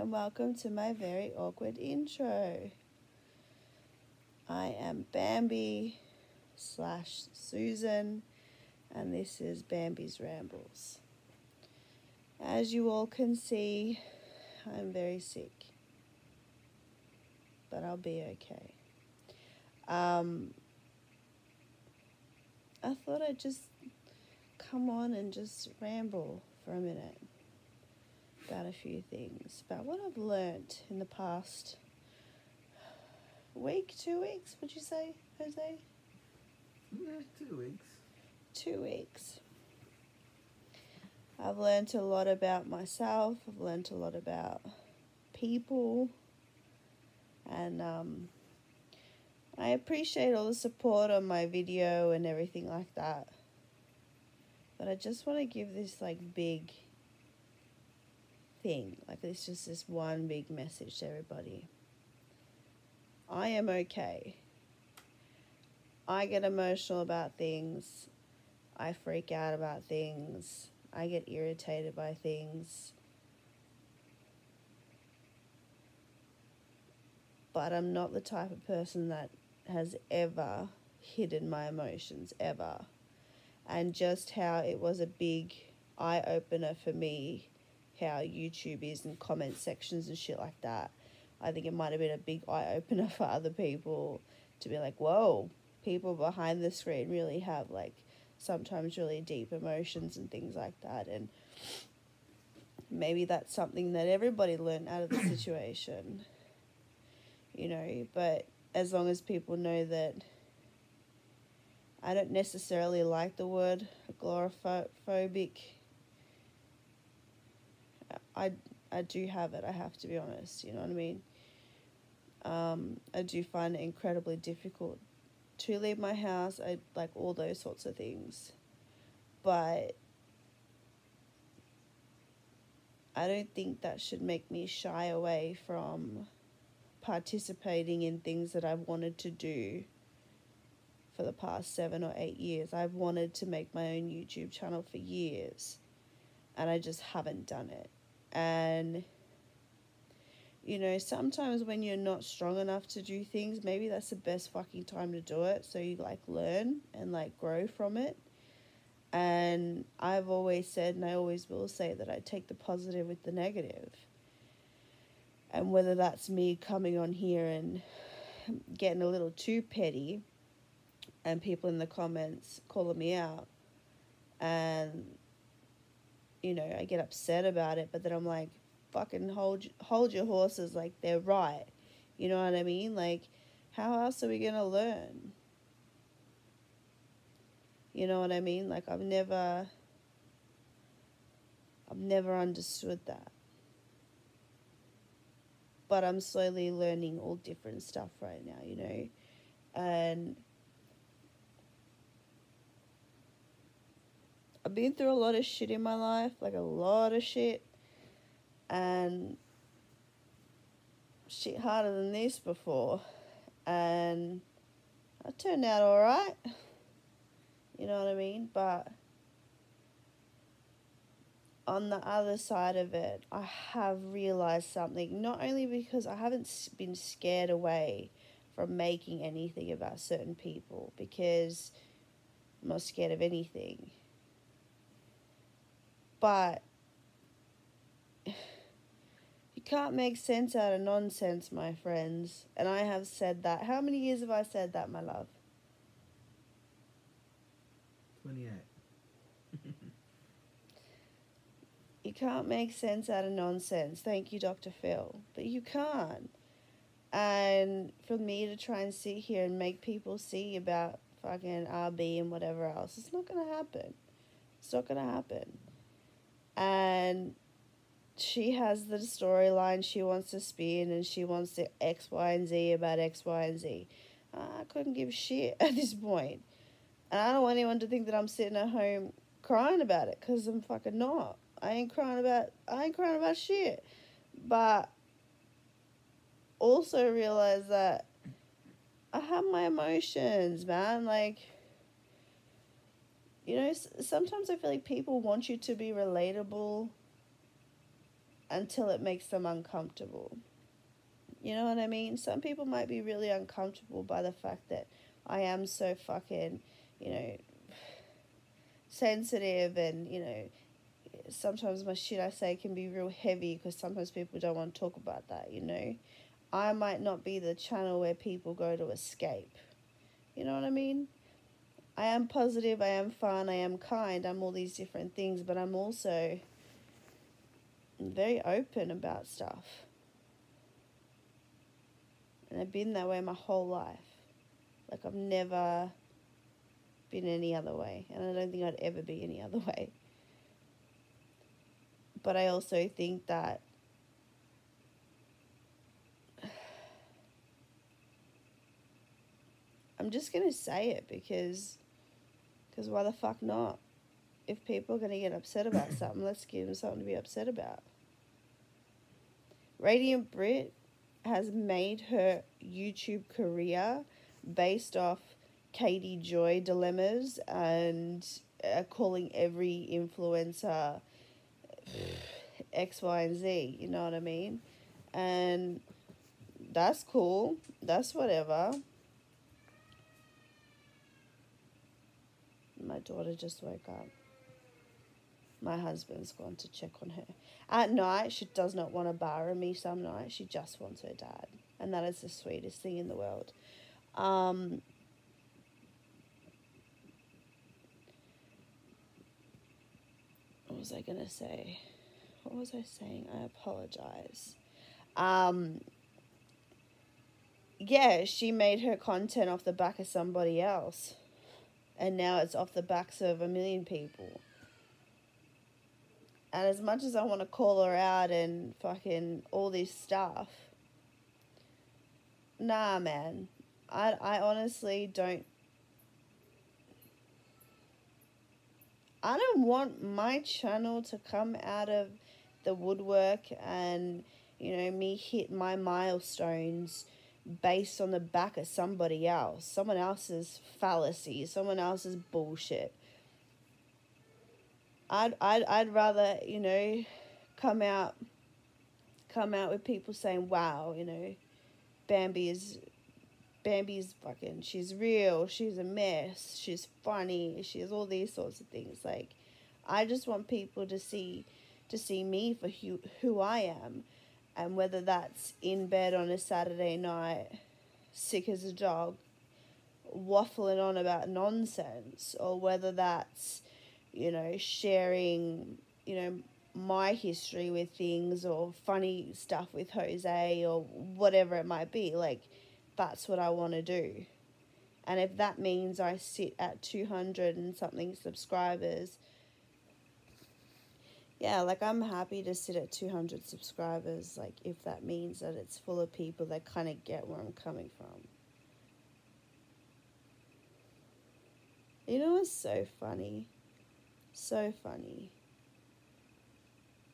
and welcome to my very awkward intro. I am Bambi / Susan, and this is Bambi's Rambles. As you all can see, I'm very sick, but I'll be okay. I thought I'd just come on and just ramble for a minute about a few things, about what I've learnt in the past week, 2 weeks, would you say, Jose? Yeah, 2 weeks. 2 weeks. I've learnt a lot about myself, I've learnt a lot about people, and I appreciate all the support on my video and everything like that. But I just want to give this big thing, it's just this one big message to everybody. I am okay. I get emotional about things. I freak out about things. I get irritated by things. But I'm not the type of person that has ever hidden my emotions, ever. And just how it was a big eye-opener for me, how YouTube is in comment sections and shit like that. I think it might have been a big eye-opener for other people to be like, whoa, people behind the screen really have sometimes really deep emotions and things like that. And maybe that's something that everybody learned out of the situation, but as long as people know that I don't necessarily like the word agoraphobic. I do have it, I have to be honest, you know what I mean? I do find it incredibly difficult to leave my house, I like all those sorts of things. But I don't think that should make me shy away from participating in things that I've wanted to do for the past 7 or 8 years. I've wanted to make my own YouTube channel for years, and I just haven't done it. And sometimes when you're not strong enough to do things, maybe that's the best fucking time to do it, so you learn and grow from it. And I've always said, and I always will say, that I take the positive with the negative. And whether that's me coming on here and getting a little too petty and people in the comments calling me out, and I get upset about it, but then I'm like, fucking hold your horses, they're right, you know what I mean? How else are we gonna learn? You know what I mean? I've never understood that, but I'm slowly learning all different stuff right now, and I've been through a lot of shit in my life, a lot of shit, and shit harder than this before, and I turned out all right, you know what I mean? But on the other side of it, I have realized something, not only because I haven't been scared away from making anything about certain people, because I'm not scared of anything, but you can't make sense out of nonsense, my friends. And I have said that. How many years have I said that, my love? 28. You can't make sense out of nonsense. Thank you, Dr. Phil. But you can't. And for me to try and sit here and make people see about fucking RB and whatever else, it's not going to happen. It's not going to happen. And she has the storyline she wants to spin, and she wants to X, Y, and Z about X, Y, and Z. I couldn't give a shit at this point. And I don't want anyone to think that I'm sitting at home crying about it, because I'm fucking not. I ain't crying about shit. But also realize that I have my emotions, man. Sometimes I feel like people want you to be relatable until it makes them uncomfortable. You know what I mean? Some people might be really uncomfortable by the fact that I am so fucking, sensitive, and, sometimes my shit I say can be real heavy because sometimes people don't want to talk about that, I might not be the channel where people go to escape. You know what I mean? I am positive, I am fun, I am kind, I'm all these different things, but I'm also very open about stuff. And I've been that way my whole life. Like, I've never been any other way. And I don't think I'd ever be any other way. But I also think that I'm just going to say it because why the fuck not? If people are going to get upset about something, let's give them something to be upset about. Radiant Brit has made her YouTube career based off Katie Joy dilemmas and calling every influencer X, Y, and Z, you know what I mean? And that's cool. That's whatever. My daughter just woke up. My husband's gone to check on her. At night, she does not want to borrow me some nights. She just wants her dad. And that is the sweetest thing in the world. What was I going to say? What was I saying? I apologize. Yeah, she made her content off the back of somebody else. And now it's off the backs of a million people. And as much as I want to call her out and fucking all this stuff, nah, man. I honestly don't. I don't want my channel to come out of the woodwork and, me hit my milestones based on the back of somebody else. Someone else's fallacy, someone else's bullshit. I'd rather, come out with people saying, wow, Bambi's fucking, she's real, she's a mess, she's funny, she's all these sorts of things. Like, I just want people to see me for who I am, and whether that's in bed on a Saturday night, sick as a dog, waffling on about nonsense, or whether that's, sharing, my history with things, or funny stuff with Jose, or whatever it might be. Like, that's what I want to do. And if that means I sit at 200 and something subscribers, yeah, like, I'm happy to sit at 200 subscribers, like, if that means that it's full of people that kind of get where I'm coming from. You know what's so funny? So funny.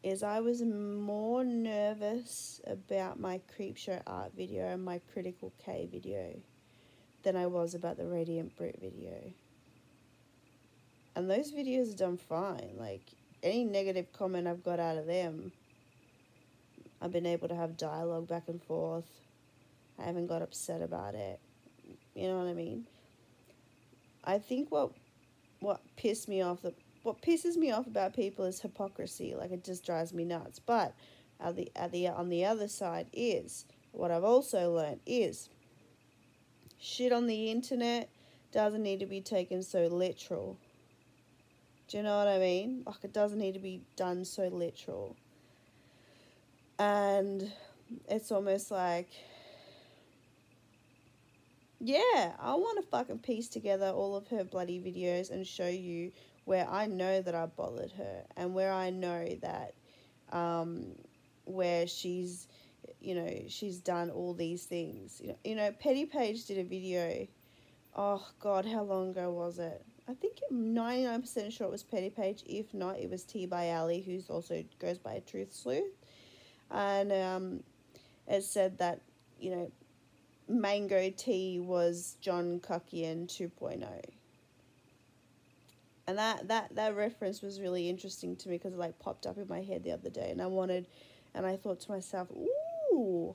Is I was more nervous about my Creepshow art video and my Critical K video than I was about the Radiant Brit video. And those videos are done fine. Like, any negative comment I've got out of them, I've been able to have dialogue back and forth. I haven't got upset about it. You know what I mean? I think what pisses me off about people is hypocrisy. Like, it just drives me nuts. But on the other side is, what I've also learned is, shit on the internet doesn't need to be taken so literal. Do you know what I mean? Like, it doesn't need to be done so literal. And it's almost like, yeah, I want to fucking piece together all of her bloody videos and show you where I know that I bothered her, and where I know that, where she's, she's done all these things. Petty Page did a video, oh God, how long ago was it? I think 99% sure it was Petty Page. If not, it was T by Ali, who's also goes by Truth Sleuth. And it said that, Mango Tea was John Cuckian 2.0. And that reference was really interesting to me because it, like, popped up in my head the other day. And I wanted And I thought to myself, ooh,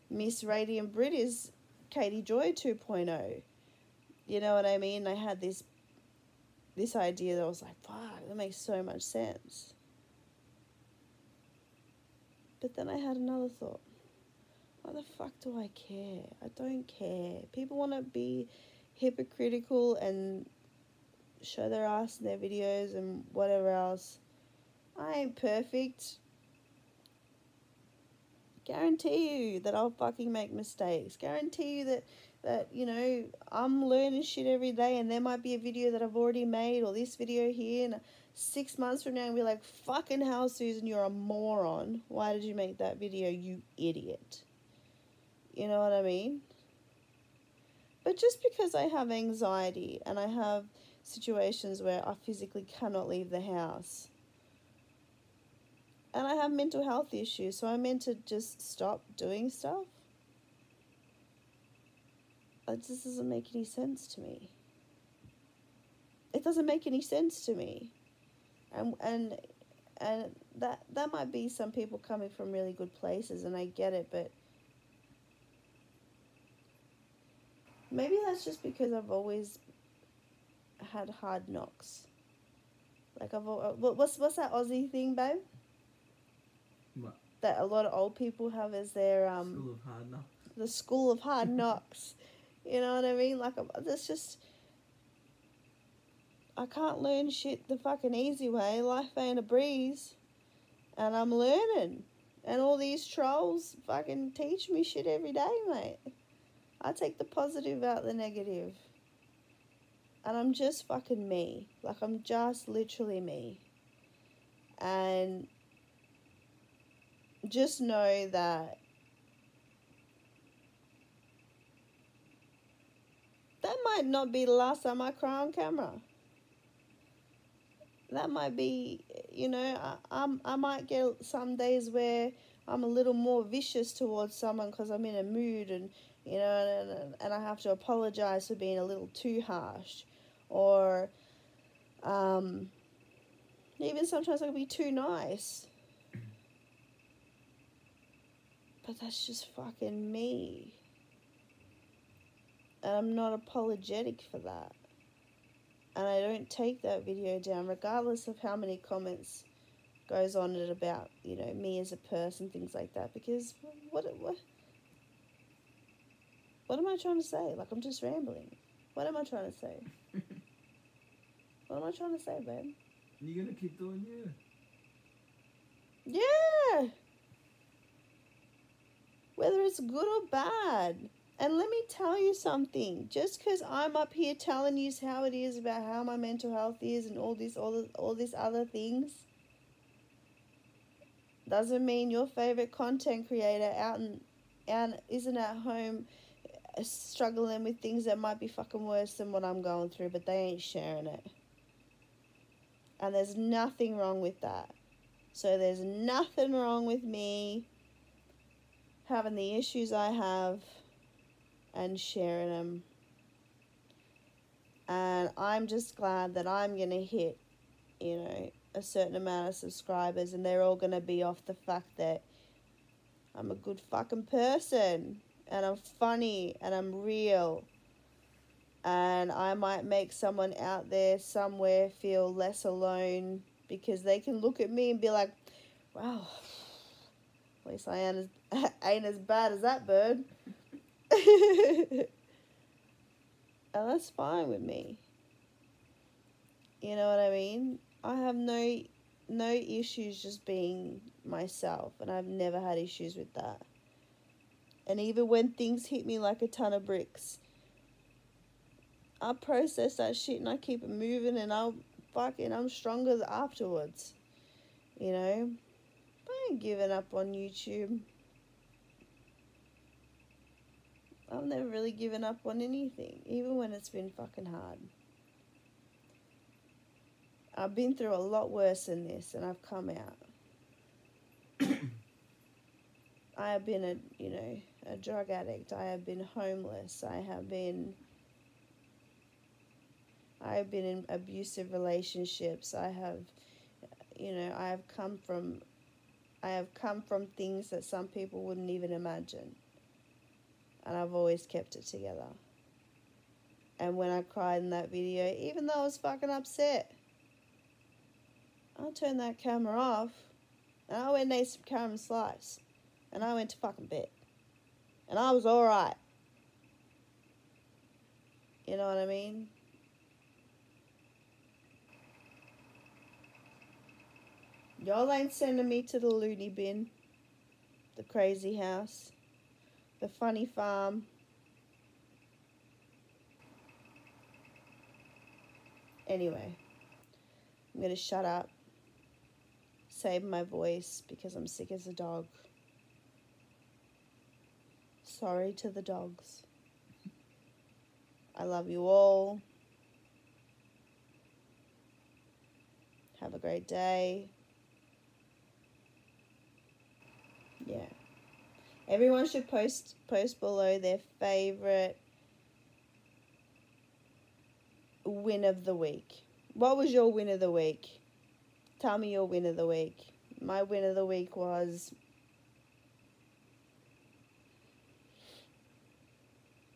Miss Radiant Brit is Katie Joy 2.0. You know what I mean? I had this idea that I was like, fuck, that makes so much sense. But then I had another thought. Why the fuck do I care? I don't care. People want to be hypocritical and show their ass in their videos and whatever else. I ain't perfect. Guarantee you that I'll fucking make mistakes. Guarantee you that, you know, I'm learning shit every day, and there might be a video that I've already made, or this video here, and 6 months from now and be like, fucking hell, Susan, you're a moron. Why did you make that video, you idiot? You know what I mean? But just because I have anxiety and I have situations where I physically cannot leave the house, and I have mental health issues, so I'm meant to just stop doing stuff? It just doesn't make any sense to me. It doesn't make any sense to me. And that might be some people coming from really good places, and I get it, but maybe that's just because I've always had hard knocks. Like what's that Aussie thing, babe? What? That a lot of old people have as their School of hard knocks. The school of hard knocks. You know what I mean? Like, that's just, I can't learn shit the fucking easy way. Life ain't a breeze. And I'm learning. And all these trolls fucking teach me shit every day, mate. I take the positive out the negative. And I'm just fucking me. Like, I'm just literally me. And just know that that might not be the last time I cry on camera. That might be, you know, I might get some days where I'm a little more vicious towards someone because I'm in a mood, and, you know, and I have to apologize for being a little too harsh. Or even sometimes I can be too nice. But that's just fucking me. And I'm not apologetic for that. And I don't take that video down, regardless of how many comments goes on it about, you know, me as a person, things like that. Because what am I trying to say? Like, I'm just rambling. What am I trying to say? What am I trying to say, babe? You're gonna keep doing you. Yeah. Whether it's good or bad. And let me tell you something. Just because I'm up here telling you how it is, about how my mental health is and all these other things, doesn't mean your favorite content creator out and isn't at home struggling with things that might be fucking worse than what I'm going through, but they ain't sharing it. And there's nothing wrong with that. So there's nothing wrong with me having the issues I have and sharing them. And I'm just glad that I'm going to hit, you know, a certain amount of subscribers, and they're all going to be off the fact that I'm a good fucking person, and I'm funny, and I'm real. And I might make someone out there somewhere feel less alone, because they can look at me and be like, wow, at least I ain't as bad as that bird. And that's fine with me. You know what I mean? I have no issues just being myself, and I've never had issues with that. And even when things hit me like a ton of bricks, I process that shit and I keep it moving, and I'm stronger afterwards. You know? I ain't giving up on YouTube. I've never really given up on anything, even when it's been fucking hard. I've been through a lot worse than this, and I've come out. I have been a drug addict. I have been homeless. I have been in abusive relationships. I have come from I have come from things that some people wouldn't even imagine. And I've always kept it together. And when I cried in that video, even though I was fucking upset, I turned that camera off and I went and ate some caramel slice. And I went to fucking bed. And I was alright. You know what I mean? Y'all ain't sending me to the loony bin, the crazy house, the funny farm. Anyway, I'm going to shut up, save my voice because I'm sick as a dog. Sorry to the dogs. I love you all. Have a great day. Yeah. Everyone should post below their favorite win of the week. What was your win of the week? Tell me your win of the week. My win of the week was...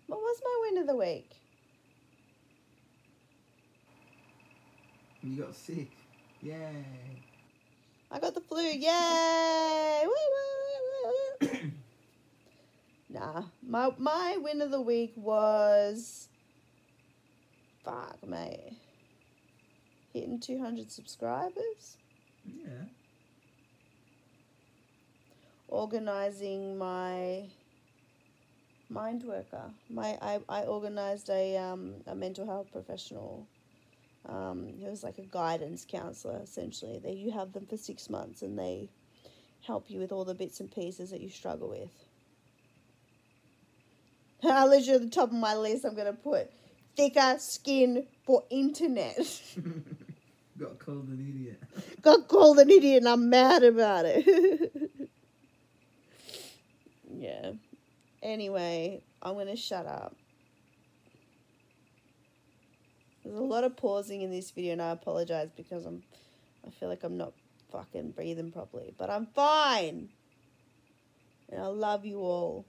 What was my win of the week? You got sick. Yay. I got the flu. Yay! Woo, woo, woo, woo. Nah. My win of the week was... Fuck, mate. Hitting 200 subscribers. Yeah. Organising my mind worker. I organised a mental health professional. It was like a guidance counsellor, essentially. You have them for 6 months and they help you with all the bits and pieces that you struggle with. And literally at the top of my list, I'm going to put thicker skin for internet. Got called an idiot. Got called an idiot and I'm mad about it. Yeah. Anyway, I'm going to shut up. There's a lot of pausing in this video and I apologize because I feel like I'm not fucking breathing properly. But I'm fine. And I love you all.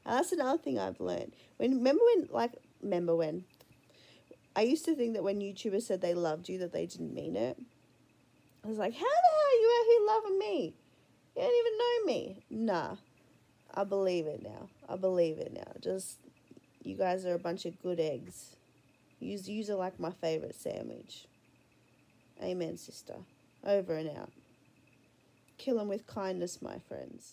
And that's another thing I've learned. Remember when I used to think that when YouTubers said they loved you that they didn't mean it. I was like, how the hell are you out here loving me? You don't even know me. Nah. I believe it now. I believe it now. Just, you guys are a bunch of good eggs. Yous are like my favourite sandwich. Amen, sister. Over and out. Kill 'em with kindness, my friends.